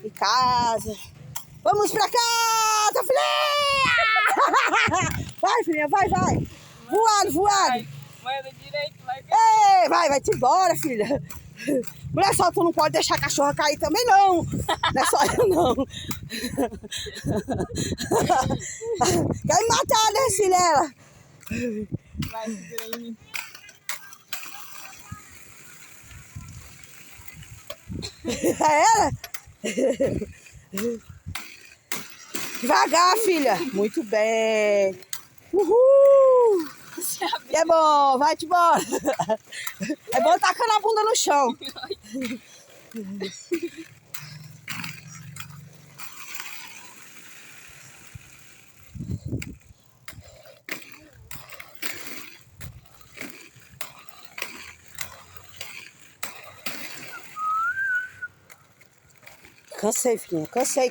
em casa. Vamos pra casa, filhinha! Vai, filhinha, vai, vai. Voado, voado. Vai da direita, vai. Ei, vai-te embora, filha. Mulher, só tu não pode deixar a cachorra cair também, não. Não é só eu, não. Quer me matar, né, filha? Ela? Vai, segura em mim. É ela? Devagar, filha. Muito bem. Uhul. E é bom, vai-te embora. É bom tacando a bunda no chão. Cansei, filhinha. Cansei.